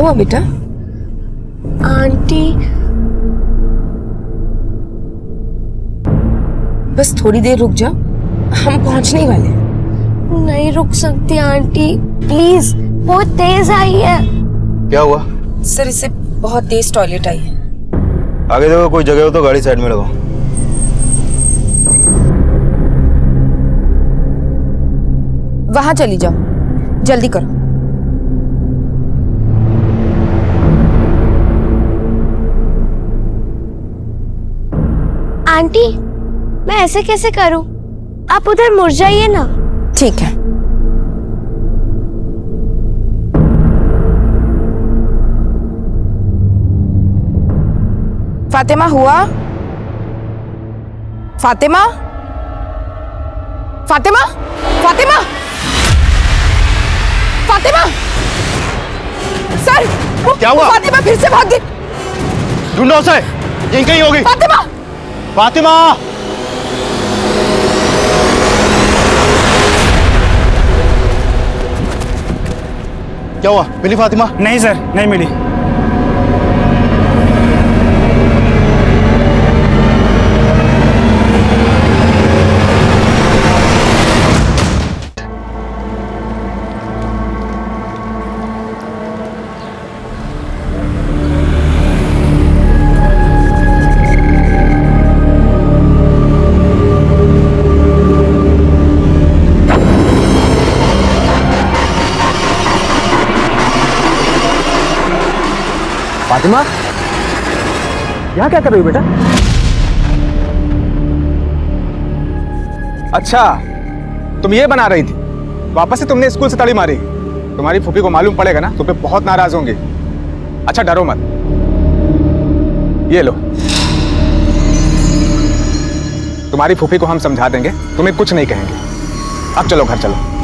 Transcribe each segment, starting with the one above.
हुआ बेटा? आंटी, बस थोड़ी देर रुक जाओ, हम पहुंचने ही वाले हैं। नहीं रुक सकती आंटी, प्लीज। बहुत तेज आई है। क्या हुआ? सर इसे बहुत तेज टॉयलेट आई है। आगे देखो, कोई जगह हो तो गाड़ी साइड में लगाओ। वहां चली जाओ, जल्दी करो। आंटी, मैं ऐसे कैसे करूं? आप उधर मुड़ जाइए ना। ठीक है। फातिमा हुआ? फातिमा? फातिमा? फातिमा? फातिमा? सर, क्या हुआ? फातिमा फिर से भाग गई। ढूंढो उसे, यहीं कहीं होगी। फातिमा! फातिमा! क्या हुआ? मिली फातिमा? नहीं सर, नहीं मिली। फातिमा, यहाँ क्या कर रही हो बेटा? अच्छा, तुम ये बना रही थी। वापस से तुमने स्कूल से ताली मारी। तुम्हारी फूफी को मालूम पड़ेगा ना, तुम पे बहुत नाराज होंगे। अच्छा, डरो मत, ये लो। तुम्हारी फूफी को हम समझा देंगे, तुम्हें कुछ नहीं कहेंगे। अब चलो घर चलो।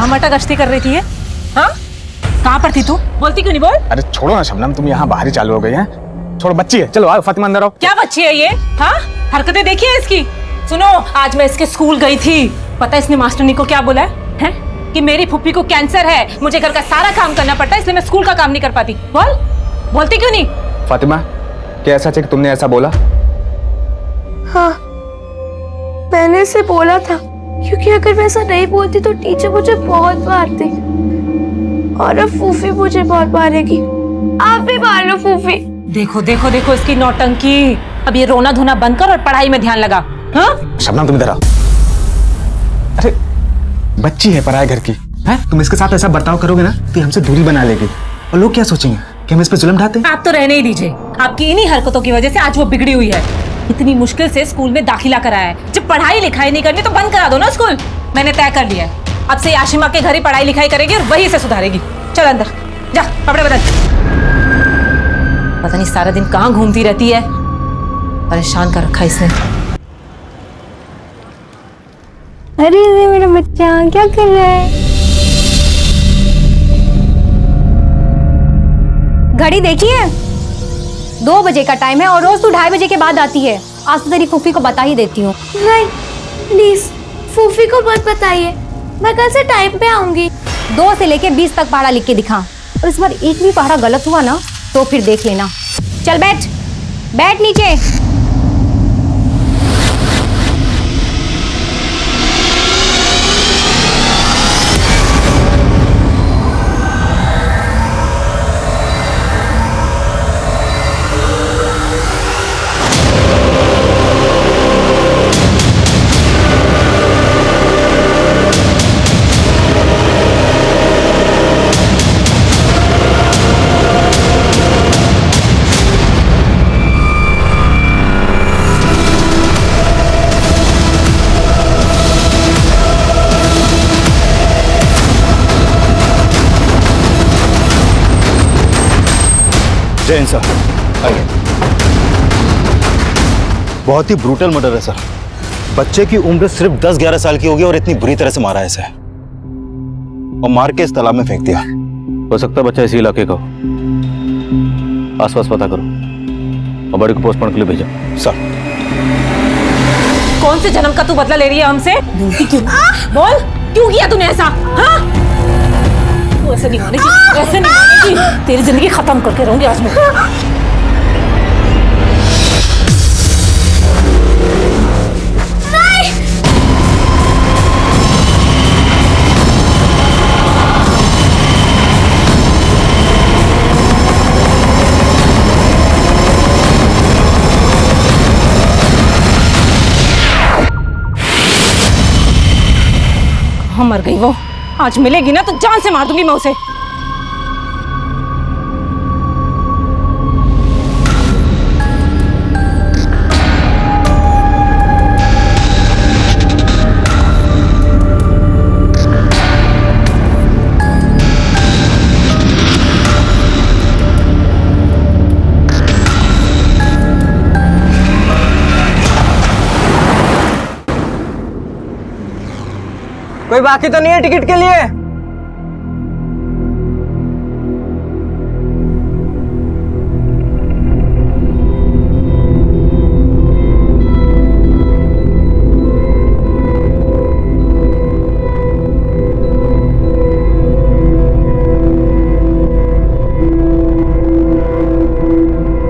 मटा गश्ती कर रही थी ये? हाँ? कहाँ पर थी तू? बोलती क्यों नहीं बोल? अरे छोड़ो ना शबनम, तुम यहाँ बाहर ही चालू हो गई हैं। छोड़ो, बच्ची है। चलो आओ फातिमा, अंदर आओ। क्या बच्ची है ये? हाँ? हरकतें देखी है इसकी? सुनो, आज मैं इसके स्कूल गई थी। पता है इसने मास्टरनी को क्या बोला है? कि मेरी फुप्पी को कैंसर है, मुझे घर का सारा काम करना पड़ता है, इसलिए मैं स्कूल का काम नहीं कर पाती। बोल, बोलती क्यों नहीं? फातिमा, क्या ऐसा चाहिए कि तुमने ऐसा बोला? हाँ, मैंने इसे बोला था, क्योंकि अगर मैं ऐसा नहीं बोलती तो टीचर मुझे बहुत मारती, और अब फूफी मुझे बहुत मारेगी। आप भी मार लो फूफी। देखो देखो देखो इसकी नौटंकी। अब ये रोना धोना बंद कर और पढ़ाई में ध्यान लगा। हाँ? शबनम, तुम इधर आओ। अरे बच्ची है पराये घर की, हैं? तुम इसके साथ ऐसा बर्ताव करोगे ना तो हमसे दूरी बना लेगी, और लोग क्या सोचेंगे कि हम इस पे जुल्म ढाते हैं? आप तो रहने ही दीजिए। आपकी इन्हीं हरकतों की वजह से आज वो बिगड़ी हुई है। इतनी मुश्किल से स्कूल में दाखिला कराया है, जब पढ़ाई लिखाई नहीं करनी तो बंद करा दो ना स्कूल। मैंने तय कर लिया है, अब से आशिमा के घर ही पढ़ाई लिखाई करेगी और वहीं से सुधारेगी। चल अंदर जा, कपड़े बदल। पता नहीं सारा दिन कहाँ घूमती रहती है, परेशान कर रखा इसने। अरे ये मेरा बच्चा क्या कर रहा है? घड़ी देखिए, 2 बजे का टाइम है और रोज तू 2:30 बजे के बाद आती है। आज तो तेरी फूफी को बता ही देती हूँ। नहीं प्लीज, फूफी को मत बताइए, मैं कल से टाइम पे आऊंगी। 2 से लेके 20 तक पहाड़ा लिख के दिखा, और इस बार एक भी पहाड़ा गलत हुआ ना तो फिर देख लेना। चल बैठ, बैठ नीचे। जय हिंद सर। आइए। बहुत ही ब्रूटल मर्डर है सर। बच्चे की उम्र सिर्फ 10-11 साल की होगी और इतनी बुरी तरह से मारा है इसे, और मार के इस तालाब में फेंक दिया। हो सकता है बच्चा इसी इलाके का हो। आसपास पता करो और बड़ी को पोस्टमार्टम के लिए भेजो। सर। कौन से जन्म का तू बदला ले रही है हमसे? बोलती क्यों? बोल, क्यों किया तूने ऐसा? हाँ? तू ऐसे नहीं मानेगी, ऐसे नहीं मानेगी। तेरी जिंदगी खत्म करके रहूंगी आज मैं। कहाँ मर गई वो? आज मिलेगी ना तो जान से मार दूंगी मैं उसे। कोई बाकी तो नहीं है टिकट के लिए?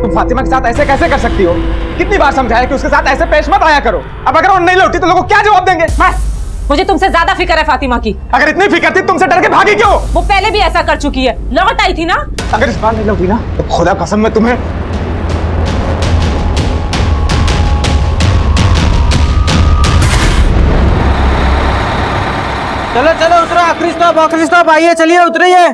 तुम फातिमा के साथ ऐसे कैसे कर सकती हो? कितनी बार समझाया कि उसके साथ ऐसे पेश मत आया करो। अब अगर वो नहीं लौटी तो लोगों को क्या जवाब देंगे? मुझे तुमसे ज्यादा फिक्र है फातिमा की। अगर इतनी फिक्र थी तुमसे डर के भागी क्यों? वो पहले भी ऐसा कर चुकी है, लौट आई थी ना। अगर इस बार नहीं लौटी ना तो खुदा कसम मैं तुम्हें। चलो चलो उतरो, आखिरी स्टॉप आइए, चलिए उतरिए।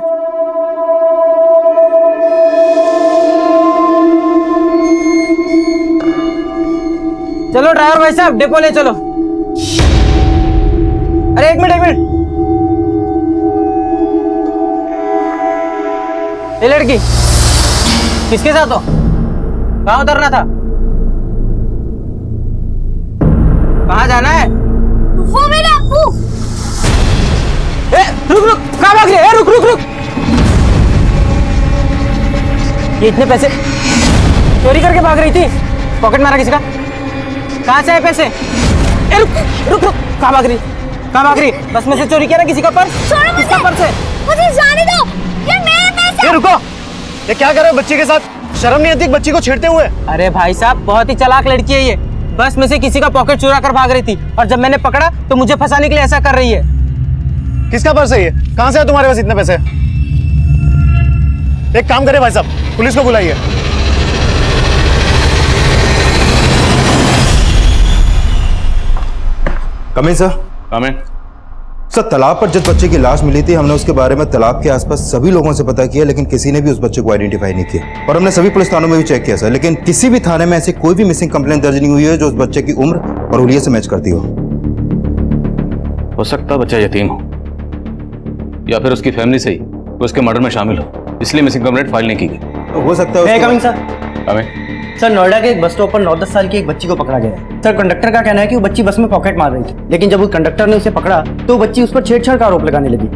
चलो ड्राइवर भाई साहब डिपो ले चलो। अरे एक मिनट। ये लड़की किसके साथ हो? कहाँ उतरना था? कहाँ जाना है? वो मेरा अप्पू। रुक कहाँ भाग रही है? रुक ये इतने पैसे चोरी करके भाग रही थी? पॉकेट मारा किसी का? कहाँ से आए पैसे? रुक कहाँ भाग रही? बस में से चोरी किया ना किसी का पर्स? छोड़ो किसका पर्स है? मुझे जाने दो, ये मेरे पैसे। ये रुको, ये क्या कर रहे हो बच्ची के साथ? शर्म नहीं आती बच्ची को छेड़ते हुए? अरे भाई साहब बहुत ही चालाक लड़की है ये। बस में से किसी का पॉकेट चुरा कर भाग रही थी और जब मैंने पकड़ा तो मुझे फंसाने के लिए ऐसा कर रही है। किसका पर्स है ये? कहाँ से है तुम्हारे पास इतने पैसे? एक काम करे भाई साहब, पुलिस को बुलाइए। Coming sir. कमिंग। सर, तालाब पर जिस बच्चे की लाश मिली थी हमने उसके बारे में तालाब के आसपास सभी लोगों से पता किया, लेकिन किसी ने भी उस बच्चे को आइडेंटिफाई नहीं किया। और हमने सभी पुलिस थानों में भी चेक किया सर, लेकिन किसी भी थाने में ऐसी कोई भी मिसिंग कंप्लेंट दर्ज नहीं हुई है जो उस बच्चे की उम्र और हुलिये से मैच करती हो सकता है बच्चा यतीम हो या फिर उसकी फैमिली से ही उसके मर्डर में शामिल हो, इसलिए मिसिंग कंप्लेंट फाइल नहीं की गई। हो सकता है coming sir. Coming. Sir, Noida के एक बस स्टॉप पर 9-10 साल की एक बच्ची को पकड़ा गया है। सर, कंडक्टर का कहना है कि वो बच्ची बस में पॉकेट मार रही थी, लेकिन जब वो कंडक्टर ने उसे पकड़ा तो वो बच्ची उस पर छेड़छाड़ का आरोप लगाने लगी।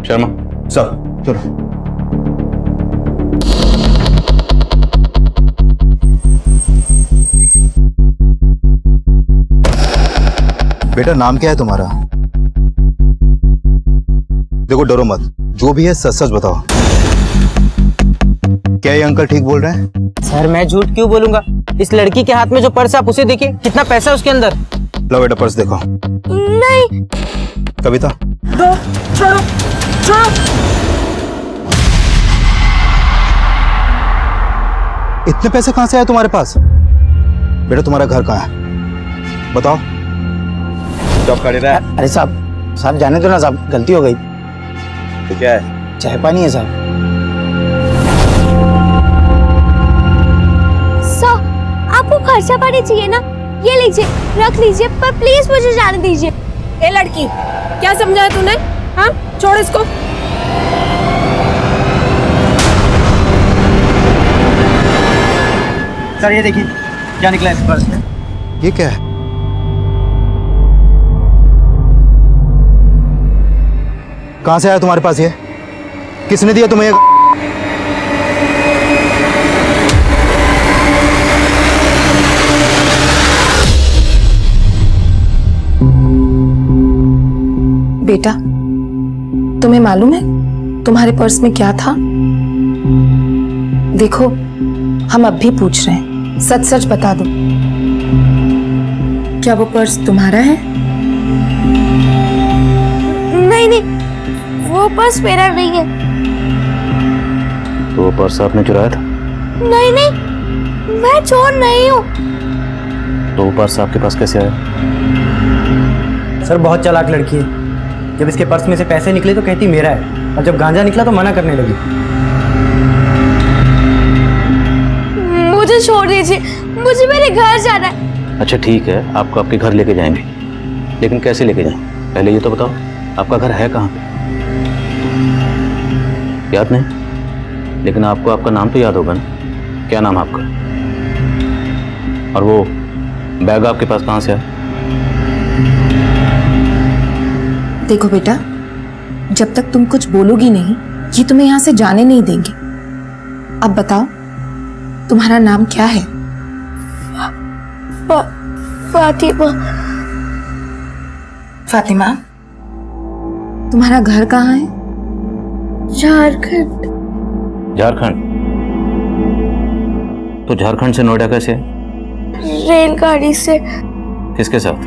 शर्मा। सर चलो। बेटा नाम क्या है तुम्हारा? देखो डरो मत, जो भी है सच सच बताओ। क्या ये अंकल ठीक बोल रहे हैं? सर मैं झूठ क्यों बोलूंगा? इस लड़की के हाथ में जो पर्स है आप उसे देखिए, कितना पैसा है उसके अंदर। लो बेटा पर्स देखो। नहीं। कविता दो, छोड़ो। इतने पैसे कहां से आए तुम्हारे पास? बेटा तुम्हारा घर कहाँ है बताओ। जॉब कर रहा है? अरे साहब जाने दो ना साहब, गलती हो गई। तो क्या है? चाय पानी है साहब। आपको खर्चा पानी चाहिए ना, ये लीजिए रख लीजिए, पर प्लीज मुझे जाने दीजिए। ए लड़की, क्या समझाया तूने? हाँ, छोड़ इसको। सर ये देखिए क्या निकला इस पर्स में। ये क्या है? कहां से आया तुम्हारे पास ये? किसने दिया तुम्हें ये? बेटा, तुम्हें मालूम है तुम्हारे पर्स में क्या था? देखो, हम अब भी पूछ रहे हैं, सच सच बता दो, क्या वो पर्स तुम्हारा है? नहीं नहीं, वो पर्स मेरा नहीं है। तो वो पर्स आपने चुराया था? नहीं नहीं, मैं चोर नहीं हूँ। तो वो पर्स आपके पास कैसे आया? सर बहुत चालाक लड़की है। जब इसके पर्स में से पैसे निकले तो कहती मेरा है, और जब गांजा निकला तो मना करने लगी। मुझे छोड़ दीजिए, मुझे मेरे घर जाना है। अच्छा ठीक है, आपको आपके घर लेके जाएंगे, लेकिन कैसे लेके जाएं? पहले ये तो बताओ, आपका घर है कहाँ पे? याद नहीं? लेकिन आपको आपका नाम तो याद होगा ना? क्या नाम है आपका? और वो बैग आपके पास कहाँ से आया? देखो बेटा, जब तक तुम कुछ बोलोगी नहीं, ये तुम्हें यहाँ से जाने नहीं देंगे। अब बताओ, तुम्हारा नाम क्या है? फातिमा। फातिमा, तुम्हारा घर कहाँ है? झारखंड। झारखंड? तो झारखंड से नोएडा कैसे? रेलगाड़ी से। किसके साथ?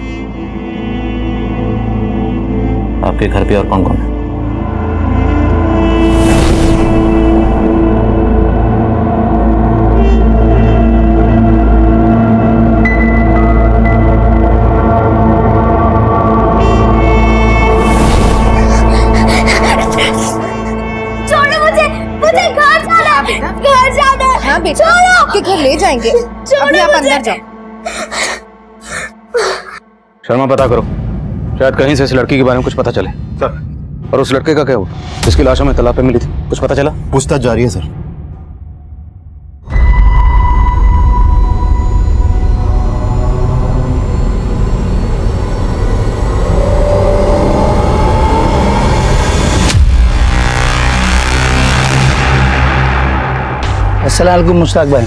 आपके घर पे और कौन कौन है? छोड़ो मुझे, मुझे घर जाना है, घर जाना है। हाँ बेटा, छोड़ो। आपके घर ले जाएंगे। अभी आप अंदर जाओ। शर्मा, पता करो, शायद कहीं से इस लड़की के बारे में कुछ पता चले। सर। और उस लड़के का क्या हुआ जिसकी लाश हमें तालाब पे मिली थी? कुछ पता चला? पूछताछ जारी है सर। अस्सलाम मुश्ताक भाई।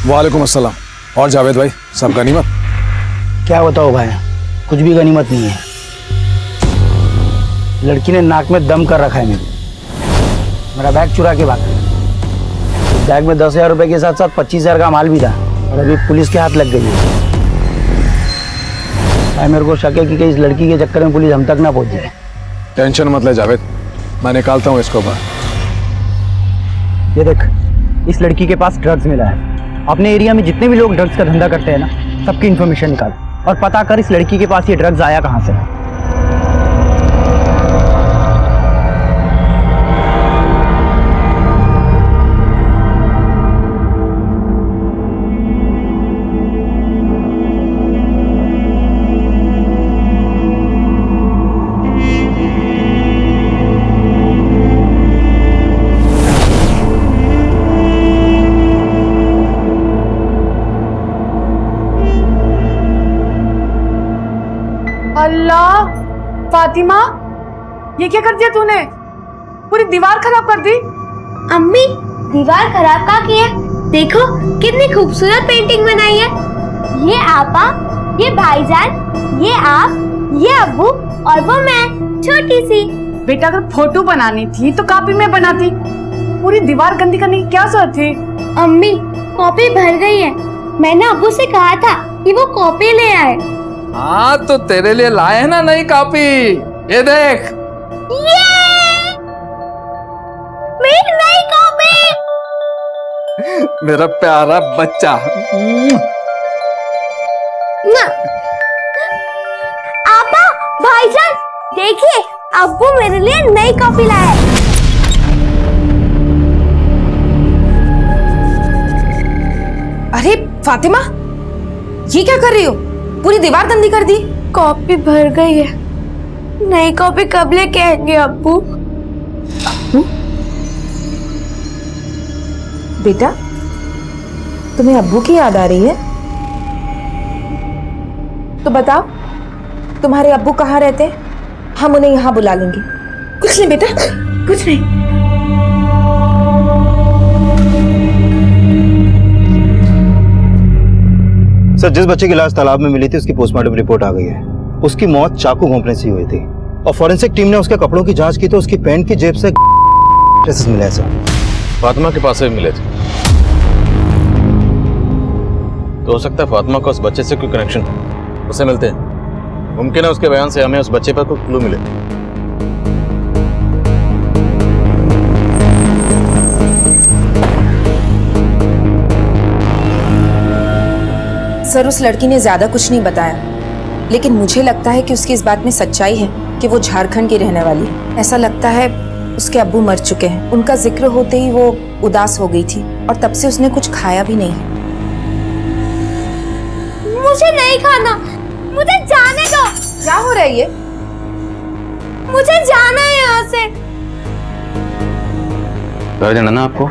वालेकुम अस्सलाम। और जावेद भाई, सब गनीमत? क्या बताओ भाई, कुछ भी गनीमत नहीं है। लड़की ने नाक में दम कर रखा है मेरा बैग चुरा के भागा। बैग में 10,000 रुपए के साथ साथ 25,000 का माल भी था, और अभी पुलिस के हाथ लग गई है। भाई मेरे को शक है कि इस लड़की के चक्कर में पुलिस हम तक ना पहुंच जाए। टेंशन मत ले जावेद, मैं निकालता हूँ इसको बाहर। ये देख, इस लड़की के पास ड्रग्स मिला है। अपने एरिया में जितने भी लोग ड्रग्स का धंधा करते हैं ना, सबकी इन्फॉर्मेशन निकाल और पता कर इस लड़की के पास ये ड्रग्स आया कहाँ से। अल्लाह, फातिमा, ये क्या कर दिया तूने? पूरी दीवार खराब कर दी। अम्मी, दीवार खराब का किया? देखो कितनी खूबसूरत पेंटिंग बनाई है। ये आपा, ये भाईजान, ये आप, ये अब्बू और वो मैं, छोटी सी। बेटा, अगर फोटो बनानी थी तो कॉपी में बनाती, पूरी दीवार गंदी करने की क्या जरूरत थी? अम्मी, कॉपी भर गई है। मैंने अब्बू से कहा था कि वो कॉपी ले आए। हाँ, तो तेरे लिए लाए हैं ना नई कॉपी। ये देख, ये मेरी नई कॉपी। मेरा प्यारा बच्चा। आपा, भाईजान, देखिए अब्बू मेरे लिए नई कॉपी लाए। अरे फातिमा, ये क्या कर रही हो? पूरी दीवार गंदी कर दी। कॉपी भर गई है, नई कॉपी कब लेके आएंगे अब्बू? बेटा, तुम्हें अब्बू की याद आ रही है? तो बताओ, तुम्हारे अब्बू कहाँ रहते हैं? हम उन्हें यहाँ बुला लेंगे। कुछ नहीं बेटा, कुछ नहीं। सर, जिस बच्चे की लाश तालाब में मिली थी उसकी पोस्टमार्टम रिपोर्ट आ गई है। उसकी मौत चाकू घोंपने से हुई थी और फॉरेंसिक टीम ने उसके कपड़ों की जांच की तो उसकी पैंट की जेब से ट्रेसेस मिले हैं सर। फातिमा के पास से भी मिले थे, तो हो सकता है फातिमा का उस बच्चे से कोई कनेक्शन हो। उसे मिलते हैं, मुमकिन है उसके बयान से हमें उस बच्चे पर कोई क्लू मिले। सर उस लड़की ने ज्यादा कुछ नहीं बताया, लेकिन मुझे लगता है कि उसकी इस बात में सच्चाई है कि वो झारखंड की रहने वाली है। ऐसा लगता है उसके अब्बू मर चुके हैं। उनका जिक्र होते ही वो उदास हो गई थी और तब से उसने कुछ खाया भी नहीं। मुझे नहीं खाना, मुझे जाने दो। क्या हो रहा है ये? मुझे जाना है यहाँ से। घर जाना ना आपको?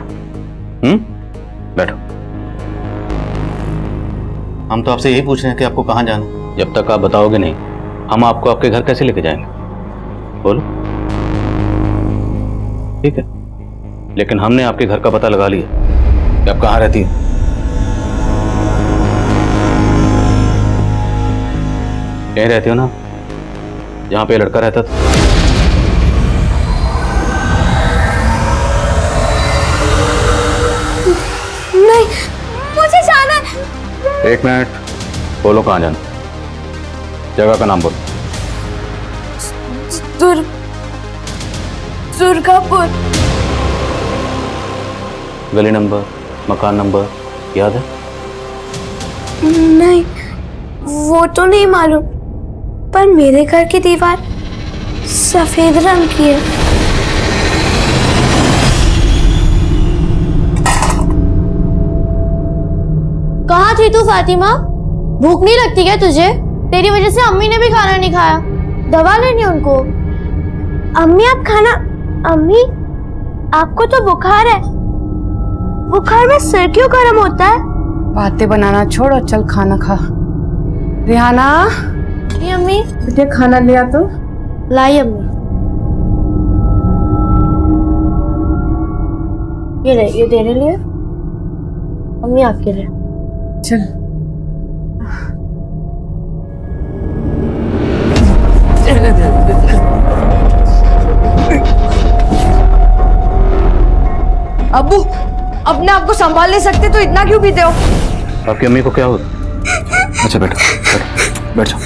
बैठो। हम तो आपसे यही पूछ रहे हैं कि आपको कहाँ जाना है। जब तक आप बताओगे नहीं, हम आपको आपके घर कैसे लेके जाएंगे? बोलो। ठीक है, लेकिन हमने आपके घर का पता लगा लिया कि आप कहाँ रहती हैं। यहीं रहती हो ना, जहाँ पे लड़का रहता था? नहीं, मुझे जाना है। एक मिनट, बोलो कहाँ जाना, जगह का नाम बोलो। दुर्गापुर। गली नंबर, मकान नंबर याद है? नहीं, वो तो नहीं मालूम, पर मेरे घर की दीवार सफेद रंग की है। कहाँ थी तू फातिमा? भूख नहीं लगती क्या तुझे? तेरी वजह से अम्मी ने भी खाना नहीं खाया। दवा लेनी उनको। अम्मी आप खाना। अम्मी आपको तो बुखार है। बुखार में सिर क्यों गर्म होता है? बातें बनाना छोड़ और चल खाना खा। रिहाना, ये अम्मी। बेटे खाना लिया तो लाई अम्मी। ये ले, ये देने लिए अम्मी आपके लिए। चल। अब्बू, अपने आप को संभाल नहीं सकते तो इतना क्यों पीते हो? आपकी अम्मी को क्या हो? अच्छा बैठो, बैठो, बैठ जाओ।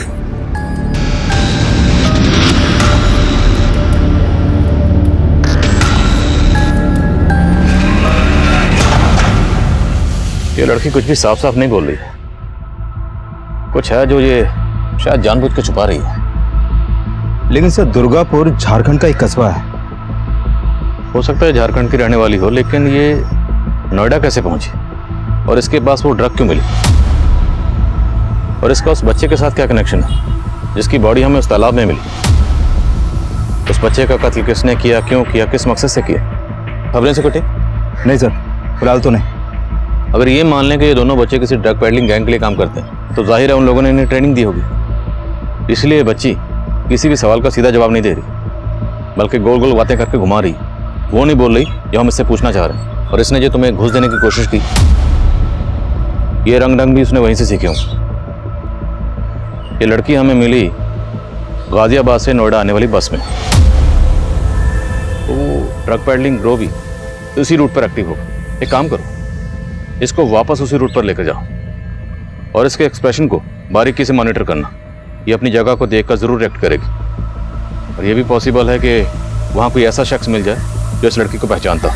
ये लड़की कुछ भी साफ साफ नहीं बोल रही है। कुछ है जो ये शायद जानबूझ के छुपा रही है। लेकिन सर दुर्गापुर झारखंड का एक कस्बा है। हो सकता है झारखंड की रहने वाली हो, लेकिन ये नोएडा कैसे पहुंची और इसके पास वो ड्रग क्यों मिली? और इसका उस बच्चे के साथ क्या कनेक्शन है जिसकी बॉडी हमें उस तालाब में मिली? उस बच्चे का कत्ल किसने किया, क्यों किया, किस मकसद से किया? खबरें से कटे? नहीं सर, फिलहाल तो नहीं। अगर ये मान लें कि ये दोनों बच्चे किसी ड्रग पेडलिंग गैंग के लिए काम करते हैं तो जाहिर है उन लोगों ने इन्हें ट्रेनिंग दी होगी। इसलिए बच्ची किसी भी सवाल का सीधा जवाब नहीं दे रही, बल्कि गोल गोल बातें करके घुमा रही। वो नहीं बोल रही जो हम इससे पूछना चाह रहे हैं। और इसने जो तुम्हें घूस देने की कोशिश की, ये रंग भी उसने वहीं से सीखे हों। ये लड़की हमें मिली गाजियाबाद से नोएडा आने वाली बस में। तो ड्रग पेडलिंग ग्रो भी उसी रूट पर एक्टिव होगा। एक काम करो, इसको वापस उसी रूट पर लेकर जाओ और इसके एक्सप्रेशन को बारीकी से मॉनिटर करना। ये अपनी जगह को देखकर जरूर रिएक्ट करेगी। और ये भी पॉसिबल है कि वहाँ कोई ऐसा शख्स मिल जाए जो इस लड़की को पहचानता हो।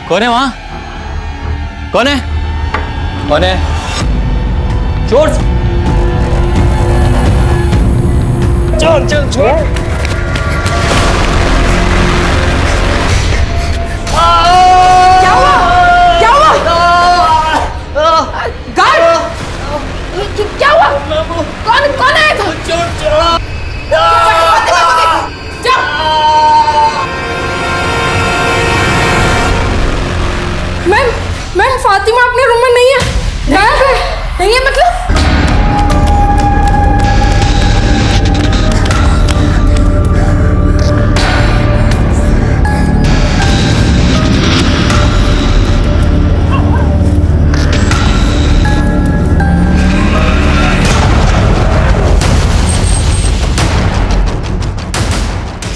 कौन है वहां? कौन है? कौन है? चोर! चोर चोर चोर! क्या हुआ? क्या हुआ? गार्ड! क्या हुआ? कौन आया था? मैम फातिमा अपने रूम में नहीं है। गायब है। नहीं है मतलब?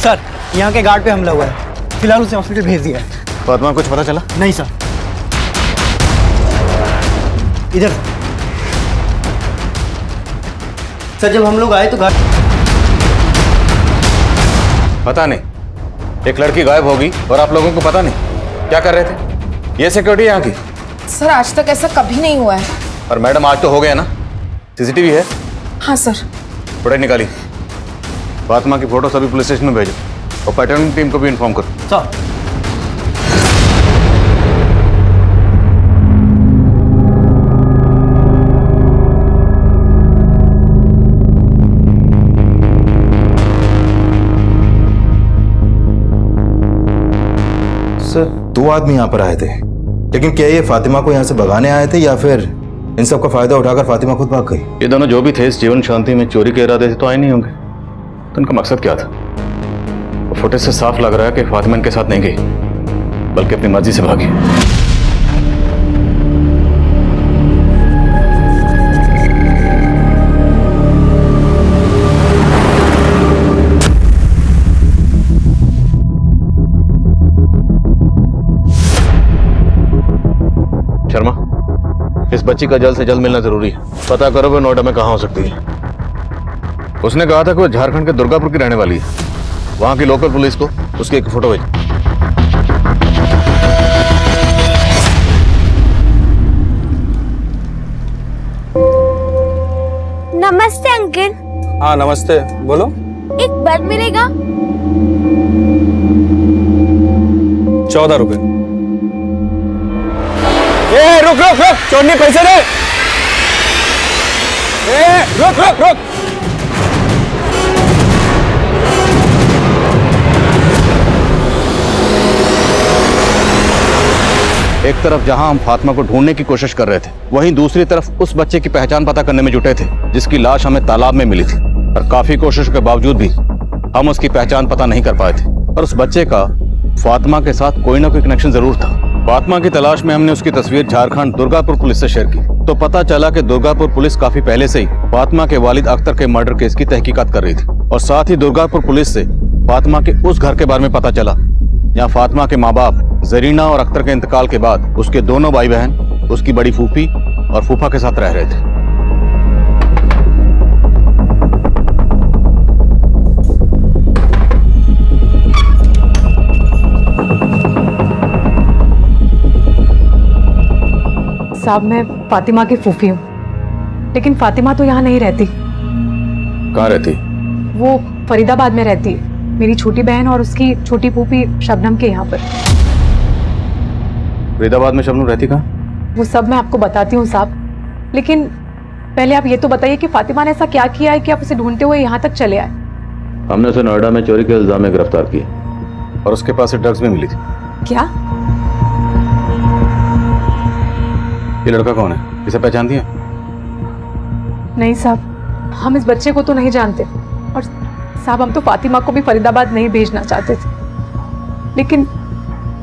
सर, यहाँ के गार्ड पे हमला हुआ है। फिलहाल उसे हॉस्पिटल भेज दिया है। फातिमा कुछ पता चला? नहीं सर। इधर सर, जब हम लोग आए तो गार्ड पता नहीं। एक लड़की गायब होगी और आप लोगों को पता नहीं। क्या कर रहे थे? ये सिक्योरिटी यहाँ की? सर आज तक ऐसा कभी नहीं हुआ है। और मैडम आज तो हो गया ना? सीसीटीवी है? हाँ सर। फुटेज निकाली। फातिमा की फोटो सभी पुलिस स्टेशन में भेजो और पैटर्निंग टीम को भी इन्फॉर्म करो। सर। सर 2 आदमी यहाँ पर आए थे, लेकिन क्या ये फातिमा को यहाँ से भगाने आए थे या फिर इन सब का फायदा उठाकर फातिमा खुद भाग गई? ये दोनों जो भी थे इस जीवन शांति में चोरी के इरादे से तो आए नहीं होंगे। तो इनका मकसद क्या था? फुटेज से साफ लग रहा है कि फातिमा इनके साथ नहीं गई बल्कि अपनी मर्जी से भागी। शर्मा, इस बच्ची का जल्द से जल्द मिलना जरूरी है। पता करो वो नोएडा में कहाँ हो सकती है। उसने कहा था कि वो झारखंड के दुर्गापुर की रहने वाली है। वहां की लोकल पुलिस को उसकी एक फोटो भेज। नमस्ते अंकल। हाँ नमस्ते, बोलो। एक बेड मिलेगा? 14 रुपए। ए रुक रुक रुक, चोरनी पैसे दे। ए रुक रुक रुक। एक तरफ जहां हम फातिमा को ढूंढने की कोशिश कर रहे थे, वहीं दूसरी तरफ उस बच्चे की पहचान पता करने में जुटे थे जिसकी लाश हमें तालाब में मिली थी। और काफी कोशिशों के बावजूद भी हम उसकी पहचान पता नहीं कर पाए थे। और उस बच्चे का फातिमा के साथ कोई ना कोई कनेक्शन जरूर था। फातिमा की तलाश में हमने उसकी तस्वीर झारखंड दुर्गापुर पुलिस से शेयर की तो पता चला कि दुर्गापुर पुलिस काफी पहले से ही फातिमा के वालिद अख्तर के मर्डर केस की तहकीकात कर रही थी। और साथ ही दुर्गापुर पुलिस से फातिमा के उस घर के बारे में पता चला जहाँ फातिमा के माँ बाप जरीना और अख्तर के इंतकाल के बाद उसके दोनों भाई बहन उसकी बड़ी फूफी और फूफा के साथ रह रहे थे। साहब मैं फातिमा की फूफी हूँ, लेकिन फातिमा तो यहाँ नहीं रहती। कहाँ रहती? वो फरीदाबाद में रहती है। मेरी छोटी बहन और उसकी छोटी फूफी शबनम के यहाँ पर। फरीदाबाद में शबनम रहती कहाँ? वो सब मैं आपको बताती हूँ साहब, लेकिन पहले आप ये तो बताइए कि फातिमा ने ऐसा क्या किया है कि आप उसे ढूंढते हुए यहाँ तक चले आए? हमने उसे नोएडा में चोरी के इल्जाम में गिरफ्तार किया और उसके पास से ड्रग्स भी मिली थी। क्या? ये लड़का कौन है? इसे पहचानती है? नहीं साहब, हम इस बच्चे को तो नहीं जानते। और साहब हम तो फातिमा को भी फरीदाबाद नहीं भेजना चाहते थे, लेकिन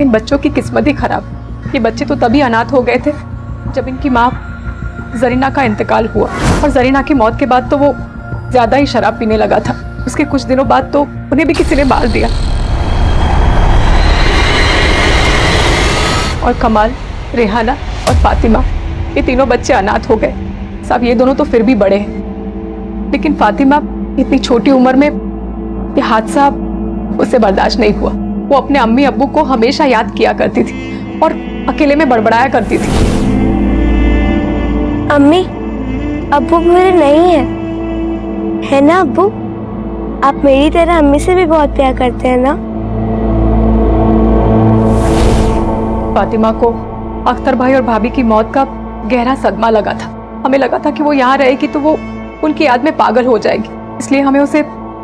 इन बच्चों की किस्मत ही खराब। ये बच्चे तो तभी अनाथ हो गए थे जब इनकी माँ जरीना का इंतकाल हुआ। और जरीना की मौत के बाद तो वो ज्यादा ही शराब पीने लगा था। उसके कुछ दिनों बाद तो उन्हें भी किसी ने मार दिया। और कमाल, रेहाना और फातिमा, ये तीनों बच्चे अनाथ हो गए। साहब ये दोनों तो फिर भी बड़े हैं, लेकिन फातिमा इतनी छोटी उम्र में ये हादसा उसे बर्दाश्त नहीं हुआ। वो अपने अम्मी अब्बू को हमेशा याद किया करती थी और अकेले में बड़बड़ाया करती थी। अम्मी, अब्बू बुरे नहीं है ना अब्बू? आप मेरी तरह अम्मी से भी बहुत प्यार करते हैं ना? फातिमा को अख्तर भाई और भाभी की मौत का गहरा सदमा लगा था। हमें लगा था कि वो यहाँ रहेगी तो वो उनकी याद में पागल हो जाएगी, इसलिए हमें उसे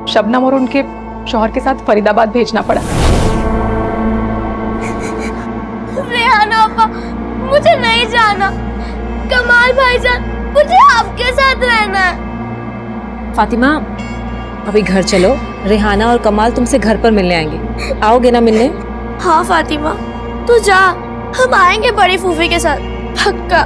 शबनम और उनके शौहर के साथ फरीदाबाद भेजना पड़ा। रेहाना अब्बा, मुझे नहीं जाना। कमाल भाईजान, मुझे आपके साथ रहना है। फातिमा, अभी घर चलो, रेहाना और कमाल तुमसे घर पर मिलने आएंगे। आओगे ना मिलने? हाँ फातिमा, तू जा, हम आएंगे बड़ी फूफी के साथ, पक्का।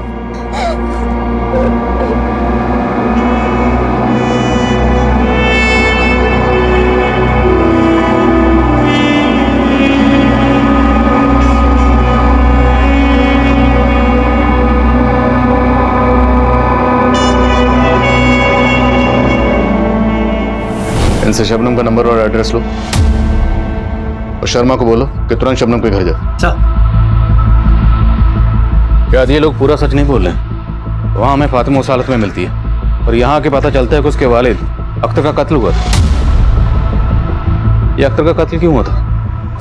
इनसे शबनम का नंबर और एड्रेस लो और शर्मा को बोलो कि तुरंत शबनम के घर जाए। याद ये लोग पूरा सच नहीं बोल रहे हैं। वहाँ हमें फातिमा उस हालत में मिलती है और यहाँ आके पता चलता है कि उसके वालिद अख्तर का कत्ल हुआ था। ये अख्तर का कत्ल क्यों हुआ था?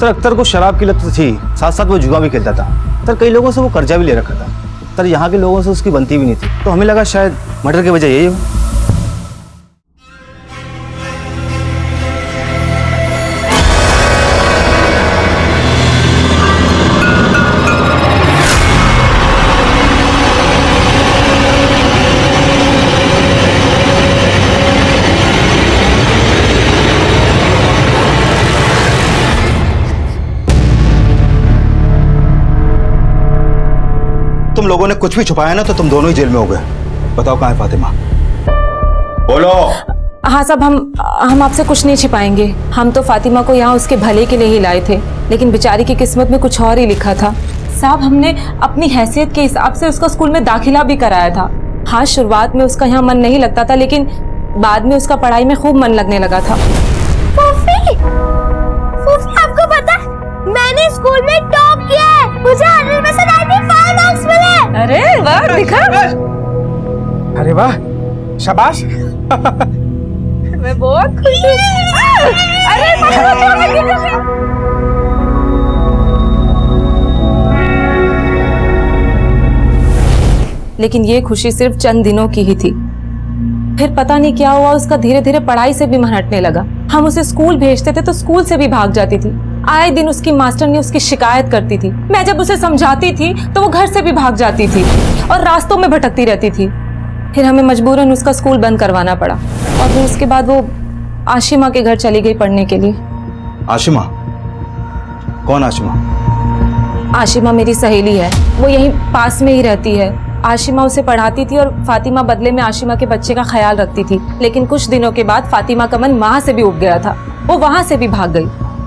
सर अख्तर को शराब की लत थी, साथ साथ वो जुआ भी खेलता था। सर कई लोगों से वो कर्जा भी ले रखा था। सर यहाँ के लोगों से उसकी बनती भी नहीं थी, तो हमें लगा शायद मर्डर की वजह यही हो। तुम लोगों ने कुछ भी छुपाया ना तो तुम दोनों ही जेल में हो गए। बताओ कहाँ है फातिमा? बोलो। हाँ साहब, हम आपसे कुछ नहीं छिपाएंगे। हम तो फातिमा को यहाँ उसके भले के लिए ही लाए थे, लेकिन बेचारी की किस्मत में कुछ और ही लिखा था। साहब, हमने अपनी हैसियत के हिसाब से उसका स्कूल में दाखिला भी कराया था। हाँ, शुरुआत में उसका यहाँ मन नहीं लगता था, लेकिन बाद में उसका पढ़ाई में खूब मन लगने लगा था। फूफी, फूफी आपको पता है मैंने स्कूल में टॉप किया है। मुझे 100 में से 95 मार्क्स मिले। अरे वाह, दिखा। अरे वाह, शाबाश। मैं बहुत खुश हूँ। अरे लेकिन ये खुशी सिर्फ चंद दिनों की ही थी। फिर पता नहीं क्या हुआ, उसका धीरे धीरे पढ़ाई से भी मन हटने लगा। हम उसे स्कूल भेजते थे तो स्कूल से भी भाग जाती थी। आए दिन उसकी मास्टरनी उसकी शिकायत करती थी। मैं जब उसे समझाती थी तो वो घर से भी भाग जाती थी और रास्तों में भटकती रहती थी। फिर हमें मजबूरन उसका स्कूल बंद करवाना पड़ा और फिर उसके बाद वो आशिमा के घर चली गई पढ़ने के लिए। आशिमा? कौन आशिमा? आशिमा मेरी सहेली है, वो यहीं पास में ही रहती है। आशिमा उसे पढ़ाती थी और फातिमा बदले में आशिमा के बच्चे का ख्याल रखती थी। लेकिन कुछ दिनों के बाद फातिमा का मन वहां से भी उठ गया था, वो वहां से भी भाग गई।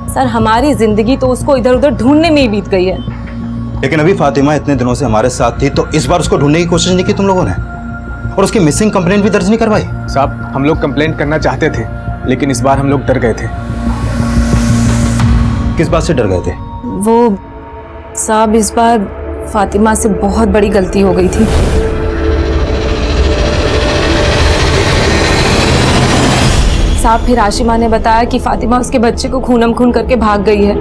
सर, हमारी जिंदगी तो उसको इधर उधर ढूंढने में ही बीत गई है। लेकिन अभी फातिमा इतने दिनों से हमारे साथ थी, तो इस बार उसको ढूंढने की कोशिश नहीं की तुम लोगों ने? और उसकी मिसिंग कंप्लेंट भी दर्ज नहीं करवाई? साहब, हम लोग कंप्लेंट करना चाहते थे, लेकिन इस बार हम लोग डर गए थे। किस बात से डर गए थे? वो साहब, इस बार फातिमा से बहुत बड़ी गलती हो गई थी। साहब, फिर आशिमा ने बताया कि फातिमा उसके बच्चे को खूनम खून करके भाग गई है।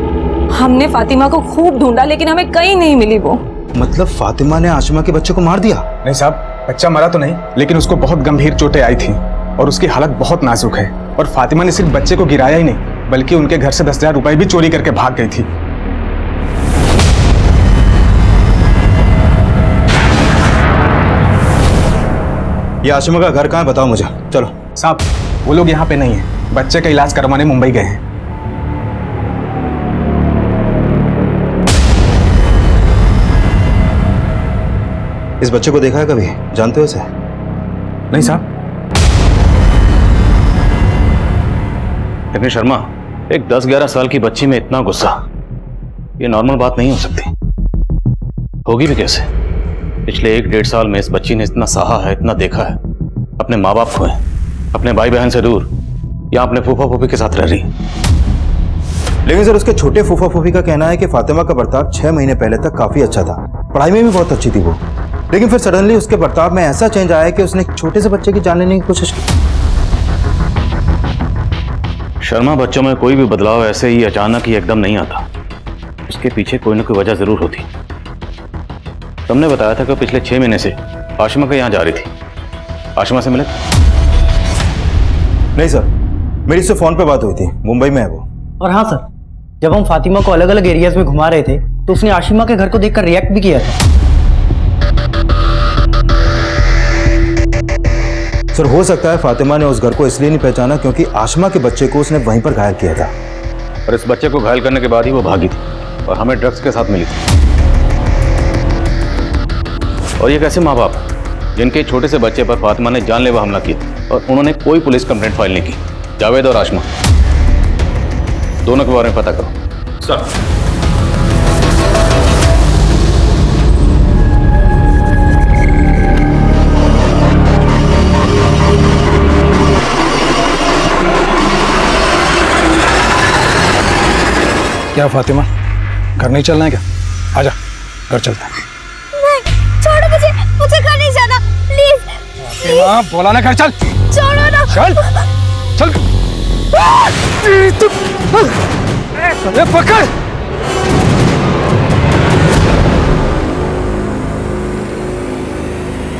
हमने फातिमा को खूब ढूंढा, लेकिन हमें कहीं नहीं मिली वो। मतलब फातिमा ने आशिमा के बच्चे को मार दिया? नहीं साहब, बच्चा मरा तो नहीं, लेकिन उसको बहुत गंभीर चोटें आई थी और उसकी हालत बहुत नाजुक है। और फातिमा ने सिर्फ बच्चे को गिराया ही नहीं, बल्कि उनके घर से 10,000 रुपए भी चोरी करके भाग गई थी। ये आशिमा का घर कहाँ है, बताओ मुझे। चलो। साहब, वो लोग यहाँ पे नहीं है, बच्चे का इलाज करवाने मुंबई गए हैं। इस बच्चे को देखा है कभी? जानते हो इसे? नहीं साहब। लेकिन शर्मा, एक 10-11 साल की बच्ची में इतना गुस्सा, ये नॉर्मल बात नहीं हो सकती। होगी भी कैसे? पिछले 1-1.5 साल में इस बच्ची ने इतना सहा है, इतना देखा है। अपने माँ बाप खोए, अपने भाई बहन से दूर, यहाँ अपने फूफा फूफी के साथ रह रही। लेकिन सर उसके छोटे फूफा फूफी का कहना है कि फातिमा का बर्ताव 6 महीने पहले तक काफी अच्छा था, पढ़ाई में भी बहुत अच्छी थी वो, लेकिन फिर सडनली उसके बर्ताव में ऐसा चेंज आया कि उसने एक छोटे से बच्चे की जान लेने की कोशिश की। शर्मा, बच्चों में कोई भी बदलाव ऐसे ही अचानक ही एकदम नहीं आता, उसके पीछे कोई ना कोई वजह जरूर होती। तुमने बताया था कि पिछले 6 महीने से आशिमा के यहाँ जा रही थी, आशिमा से मिले? नहीं सर, मेरी उससे फोन पे बात हुई थी, मुंबई में है वो। और हाँ सर, जब हम फातिमा को अलग अलग एरियाज में घुमा रहे थे तो उसने आशिमा के घर को देखकर रिएक्ट भी किया था। सर हो सकता है फातिमा ने उस घर को इसलिए नहीं पहचाना क्योंकि आशिमा के बच्चे को उसने वहीं पर घायल किया था, और इस बच्चे को घायल करने के बाद ही वो भागी थी और हमें ड्रग्स के साथ मिली थी। और ये कैसे माँ बाप जिनके छोटे से बच्चे पर फातिमा ने जानलेवा हमला किया और उन्होंने कोई पुलिस कंप्लेंट फाइल नहीं की? जावेद और आशिमा दोनों के बारे में पता करो। सर। क्या फातिमा, घर नहीं चलना है क्या? आजा, घर चलते हैं। नहीं, छोड़ो मुझे घर नहीं जाना, प्लीज। फातिमा, बोला ना घर चल। छोड़ो ना। चल, चल। अरे पकड़।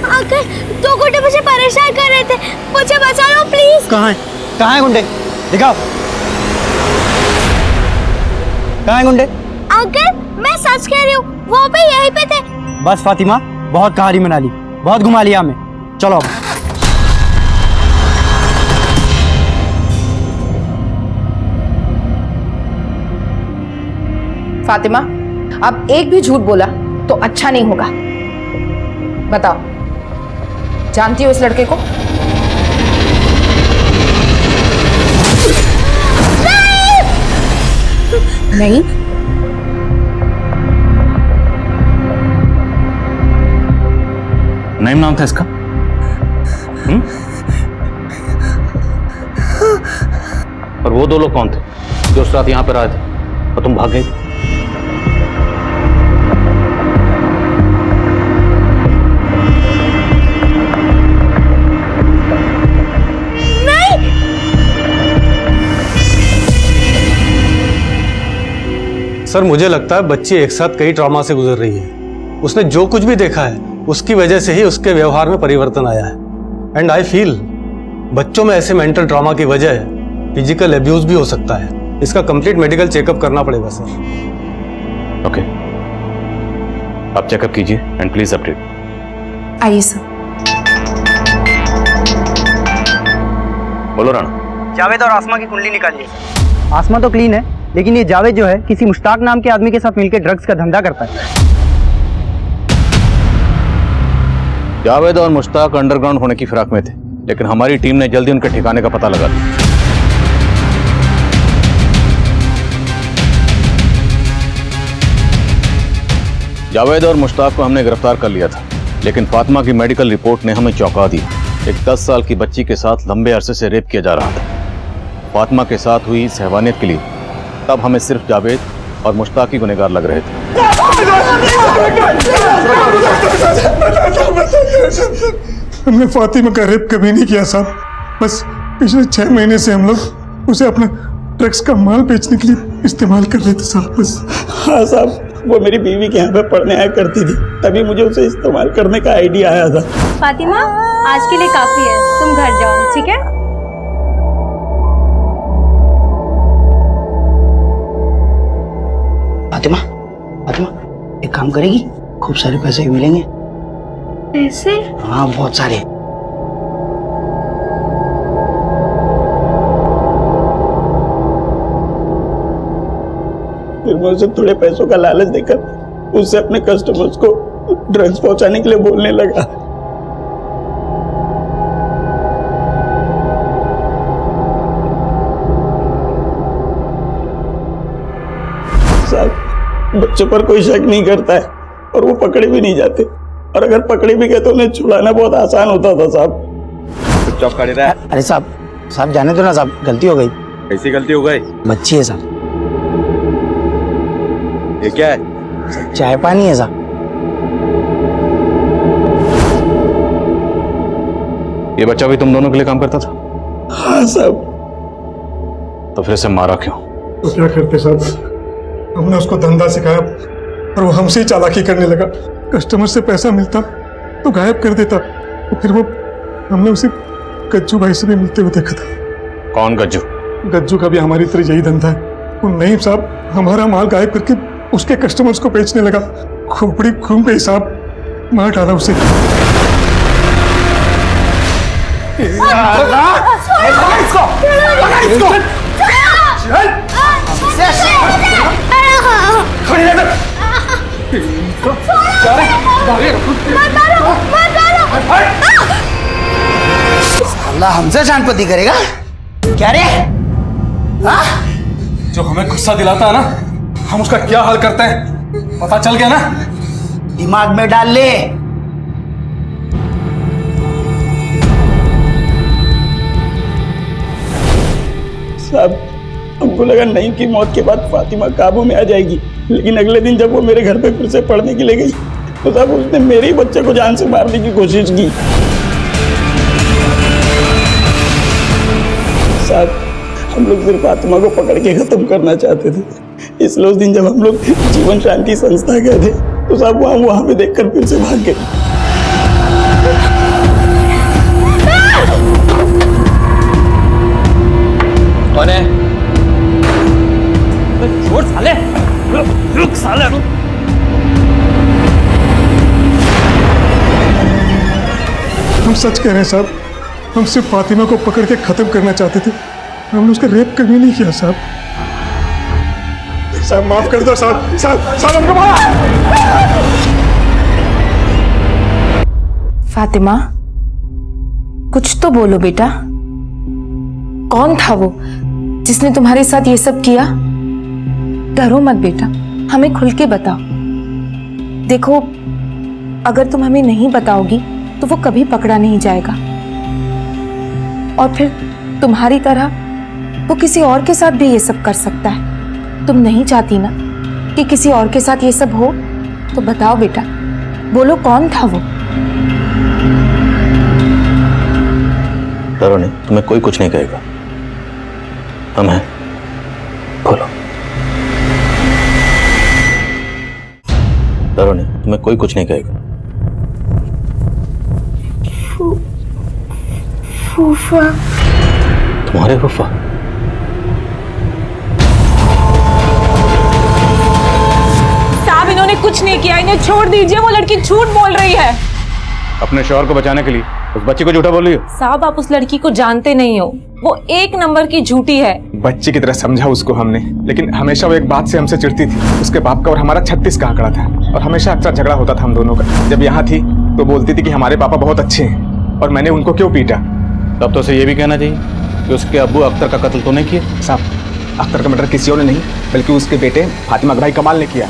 अंकल, 2 गुंडे मुझे परेशान कर रहे थे, मुझे बचा लो प्लीज। कहाँ है गुंडे? दिखाओ, कहाँ है गुंडे? अंकल, मैं सच कह रही हूँ, वो भी यहीं पे थे। बस फातिमा, बहुत कहानी मना ली, बहुत घुमा लिया हमें, चलो अब। फातिमा, अब एक भी झूठ बोला तो अच्छा नहीं होगा। बताओ, जानती हो इस लड़के को? नहीं। नईम नाम था इसका? और वो 2 लोग कौन थे जो उस रात यहां पर आए थे और तुम भाग गए? सर मुझे लगता है बच्ची एक साथ कई ट्रॉमा से गुजर रही है। उसने जो कुछ भी देखा है उसकी वजह से ही उसके व्यवहार में परिवर्तन आया है। एंड आई फील बच्चों में ऐसे मेंटल ट्रॉमा की वजह फिजिकल एब्यूज भी हो सकता है। इसका कंप्लीट मेडिकल चेकअप करना पड़ेगा सर। ओके, आप चेकअप कीजिए एंड प्लीज अपडेट। आइए सर। बोलो राणा। जावेद और आसमा की कुंडली निकालिए। आसमा तो क्लीन है, लेकिन ये जावेद जो है किसी मुश्ताक नाम के आदमी के साथ मिलकर ड्रग्स का धंधा करता है। जावेद और मुश्ताक अंडरग्राउंड होने की फिराक में थे, लेकिन हमारी टीम ने जल्दी उनके ठिकाने का पता लगा दिया। जावेद और मुश्ताक को हमने गिरफ्तार कर लिया था, लेकिन फातिमा की मेडिकल रिपोर्ट ने हमें चौंका दिया। एक 10 साल की बच्ची के साथ लंबे अरसे से रेप किया जा रहा था। फातिमा के साथ हुई इस हैवानियत के लिए तब हमें सिर्फ जावेद और मुश्ताक ही गुनहगार लग रहे थे। हमने फातिमा का रेप कभी नहीं किया साहब, बस पिछले 6 महीने से हम लोग उसे अपना ड्रग्स का माल बेचने के लिए इस्तेमाल कर रहे थे साहब, बस। हाँ साहब, वो मेरी बीवी के यहाँ पे पढ़ने आया करती थी, तभी मुझे उसे इस्तेमाल करने का आइडिया आया था। फातिमा, आज के लिए काफी है, तुम घर जाओ, ठीक है? फातिमा, फातिमा, एक काम करेगी? खूब सारे पैसे भी मिलेंगे। पैसे? हाँ, बहुत सारे। फिर मैं उसे थोड़े पैसों का लालच देकर उससे अपने कस्टमर्स को ड्रग्स पहुंचाने के लिए बोलने लगा। साहब, बच्चों पर कोई शक नहीं करता है और वो पकड़े भी नहीं जाते, और अगर पकड़े भी गए तो उन्हें छुड़ाना बहुत आसान होता था साहब। चुपचाप खड़े रहे। अरे साहब जाने दो ना साहब, गलती हो गई। कैसी गलती हो गई? बच्ची है साहब। ये क्या है? चाय पानी है साहब। ये बच्चा भी तुम दोनों के लिए काम करता था? हाँ साहब। तो फिर इसे मारा क्यों? तो क्या करते साहब, हमने उसको धंधा सिखाया और वो हमसे ही चालाकी करने लगा। कस्टमर से पैसा मिलता तो गायब कर देता, तो फिर वो हमने उसे गज्जू भाई से भी मिलते हुए देखा था। कौन गज्जू? गज्जू का भी हमारी तरह यही धंधा है। वो नहीं साहब, हमारा माल गायब करके उसके कस्टमर्स को बेचने लगा। खोपड़ी घूम गई साहब, मार डाला उसे। अल्लाह हमसे शांतपति करेगा क्या रे? हाँ? जो हमें गुस्सा दिलाता है ना, हम उसका क्या हाल करते हैं पता चल गया ना? दिमाग में डाल ले। साहब, हमको लगा नहीं की मौत के बाद फातिमा काबू में आ जाएगी, लेकिन अगले दिन जब वो मेरे घर पे फिर से पढ़ने के लिए गई तो साहब उसने मेरे ही बच्चे को जान से मारने की कोशिश की। साहब, हम लोग सिर्फ फातिमा को पकड़ के खत्म करना चाहते थे, इसलिए उस दिन जब हम लोग जीवन शांति संस्था गए थे तो साहब वहां पे देखकर फिर से भाग गए। कौन है? छोड़ साले, रुक साले, रुक। हम सच कह रहे हैं साहब, हम सिर्फ फातिमा को पकड़ के खत्म करना चाहते थे, हमने उसका रेप कभी नहीं किया साहब। साहब माफ कर दो साहब, साहब हमको माफ। फातिमा, कुछ तो बोलो बेटा, कौन था वो जिसने तुम्हारे साथ ये सब किया? डरो मत बेटा, हमें खुल के बताओ। देखो, अगर तुम हमें नहीं बताओगी तो वो कभी पकड़ा नहीं जाएगा, और फिर तुम्हारी तरह वो किसी और के साथ भी ये सब कर सकता है। तुम नहीं चाहती ना कि किसी और के साथ ये सब हो? तो बताओ बेटा, बोलो कौन था वो? डरो नहीं, तुम्हें कोई कुछ नहीं कहेगा, हम हैं। बोलो। डरो नहीं, तुम्हें कोई कुछ नहीं कहेगा। फूफा। तुम्हारे फूफा? साहब, इन्होंने कुछ नहीं किया, इन्हें छोड़ दीजिए, वो लड़की झूठ बोल रही है। अपने शौहर को बचाने के लिए उस बच्ची को झूठा बोल रही हो? साहब, आप उस लड़की को जानते नहीं हो, वो एक नंबर की झूठी है। बच्ची की तरह समझा उसको हमने, लेकिन हमेशा वो एक बात से हमसे चिढ़ती थी। उसके बाप का और हमारा 36 का आंकड़ा था, और हमेशा अक्सर झगड़ा होता था हम दोनों का। जब यहाँ थी तो बोलती थी कि हमारे पापा बहुत अच्छे हैं, और मैंने उनको क्यों पीटा। तब तो उसे ये भी कहना चाहिए कि उसके अब्बू अख्तर का कत्ल तो नहीं किया। साहब, अख्तर का मर्डर किसी और ने नहीं, बल्कि उसके बेटे फातिमा के भाई कमाल ने किया।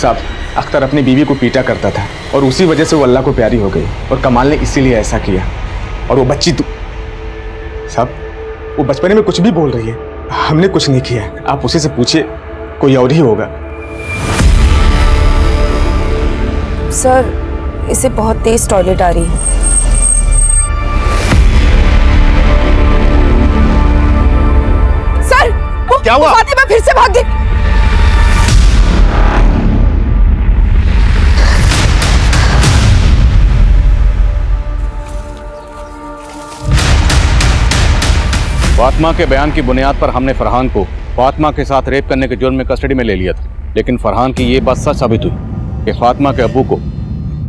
साहब, अख्तर अपनी बीवी को पीटा करता था, और उसी वजह से वो अल्लाह को प्यारी हो गई, और कमाल ने इसीलिए ऐसा किया। और वो बच्ची तो साहब, वो बचपने में कुछ भी बोल रही है, हमने कुछ नहीं किया। आप उसी से पूछिए, कोई और ही होगा। सर, इसे बहुत तेज टॉयलेट आ रही है। सर, क्या हुआ? फातिमा फिर से भाग गई। फातिमा के बयान की बुनियाद पर हमने फरहान को फातिमा के साथ रेप करने के जुर्म में कस्टडी में ले लिया था, लेकिन फरहान की ये बात सच साबित हुई कि फातिमा के अब्बू को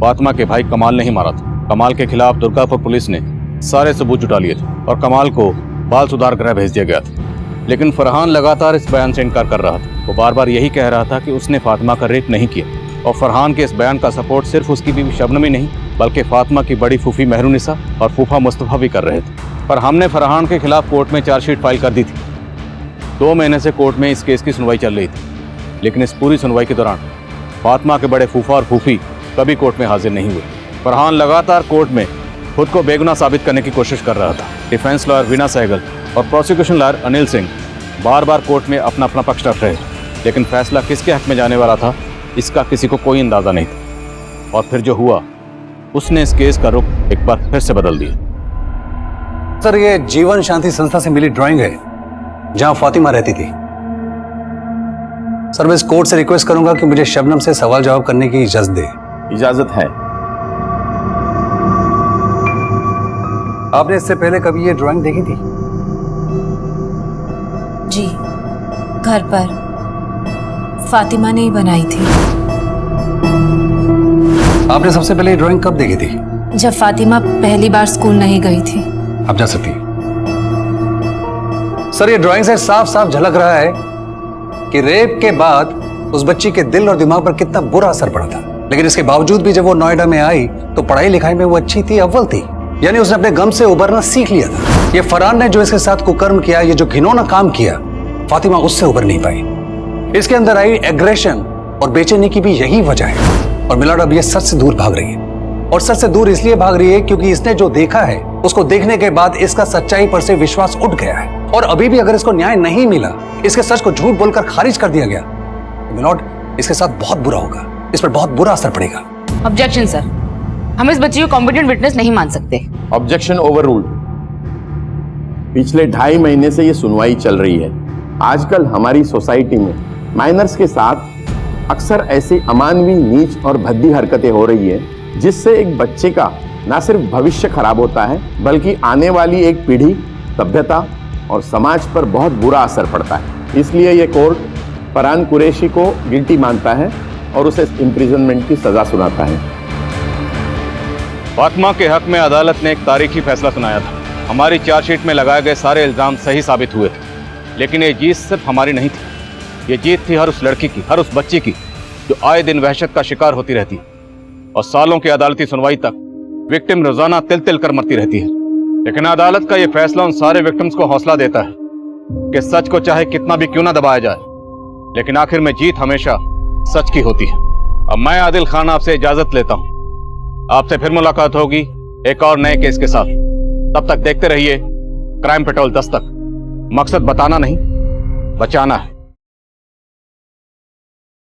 फातिमा के भाई कमाल ने ही मारा था। कमाल के खिलाफ दुर्गापुर पुलिस ने सारे सबूत जुटा लिए थे और कमाल को बाल सुधार गृह भेज दिया गया था, लेकिन फरहान लगातार इस बयान से इनकार कर रहा था। वो बार बार यही कह रहा था कि उसने फातिमा का रेप नहीं किया, और फरहान के इस बयान का सपोर्ट सिर्फ उसकी बीवी शबनम ही नहीं बल्कि फातिमा की बड़ी फूफी मेहरुनिसा और फूफा मुस्तफा भी कर रहे थे। पर हमने फरहान के खिलाफ कोर्ट में चार्जशीट फाइल कर दी थी। 2 महीने से कोर्ट में इस केस की सुनवाई चल रही थी, लेकिन इस पूरी सुनवाई के दौरान फातिमा के बड़े फूफा और फूफी कभी कोर्ट में हाजिर नहीं हुए। फरहान लगातार कोर्ट में खुद को बेगुनाह साबित करने की कोशिश कर रहा था। डिफेंस लॉयर वीना सहगल और प्रोसिक्यूशन लॉयर अनिल सिंह बार बार कोर्ट में अपना अपना पक्ष रख रहे थे। लेकिन फैसला किसके हक में जाने वाला था इसका किसी को कोई अंदाजा नहीं था। और फिर जो हुआ उसने इस केस का रुख एक बार फिर से बदल दिया। सर, ये जीवन शांति संस्था से मिली ड्राइंग है जहां फातिमा रहती थी। सर, मैं इस कोर्ट से रिक्वेस्ट करूंगा कि मुझे शबनम से सवाल जवाब करने की इजाजत दे। इजाजत है। आपने इससे पहले कभी ये ड्राइंग देखी थी? जी, घर पर फातिमा ने ही बनाई थी। आपने सबसे पहले ये ड्राइंग कब देखी थी? जब फातिमा पहली बार स्कूल नहीं गई थी। आप जा सकती हैं। सर, ये ड्राइंग से साफ साफ झलक रहा है कि रेप के बाद उस बच्ची के दिल और दिमाग पर कितना बुरा असर पड़ा था। लेकिन इसके बावजूद भी जब वो नोएडा में आई तो पढ़ाई लिखाई में वो अच्छी थी, अव्वल थी। यानी उसने अपने गम से उबरना सीख लिया था। ये फरहान ने जो इसके साथ कुकर्म किया, ये जो घिनौना काम किया, फातिमा उससे उबर नहीं पाई। इसके अंदर आई एग्रेशन और बेचैनी की भी यही वजह है। और मिलाड अब ये सच से दूर भाग रही है। और सच से दूर इसलिए भाग रही है क्योंकि इसने जो देखा है उसको देखने के बाद इसका सच्चाई पर से विश्वास उठ गया है। और अभी भी अगर इसको न्याय नहीं मिला, इसके सच को झूठ बोलकर खारिज कर दिया गया, तो मिलाड इसके साथ बहुत बुरा होगा, इस पर बहुत बुरा असर पड़ेगा। ऑब्जेक्शन सर, हम इस बच्ची को कॉम्पिटेंट विटनेस नहीं मान सकते। Objection overruled. पिछले 2.5 महीने से ये सुनवाई चल रही है। आजकल हमारी सोसाइटी में माइनर्स के साथ अक्सर ऐसी अमानवीय, नीच और भद्दी हरकतें हो रही है जिससे एक बच्चे का न सिर्फ भविष्य खराब होता है बल्कि आने वाली एक पीढ़ी, सभ्यता और समाज पर बहुत बुरा असर पड़ता है। इसलिए ये कोर्ट फरहान कुरैशी को गिल्टी मानता है और उसे इम्प्रिजनमेंट की सजा सुनाता है। फातिमा के हक में अदालत ने एक तारीखी फैसला सुनाया था। हमारी चार्जशीट में लगाए गए सारे इल्जाम सही साबित हुए थे। लेकिन ये जीत सिर्फ हमारी नहीं थी, ये जीत थी हर उस लड़की की, हर उस बच्ची की जो आए दिन वहशत का शिकार होती रहती है और सालों की अदालती सुनवाई तक विक्टिम रोजाना तिल तिल कर मरती रहती है। लेकिन अदालत का यह फैसला उन सारे विक्टिम्स को हौसला देता है कि सच को चाहे कितना भी क्यों ना दबाया जाए, लेकिन आखिर में जीत हमेशा सच की होती है। अब मैं आदिल खान आपसे इजाजत लेता हूं। आपसे फिर मुलाकात होगी एक और नए केस के साथ। तब तक देखते रहिए क्राइम पेट्रोल दस्तक। मकसद बताना नहीं, बचाना है।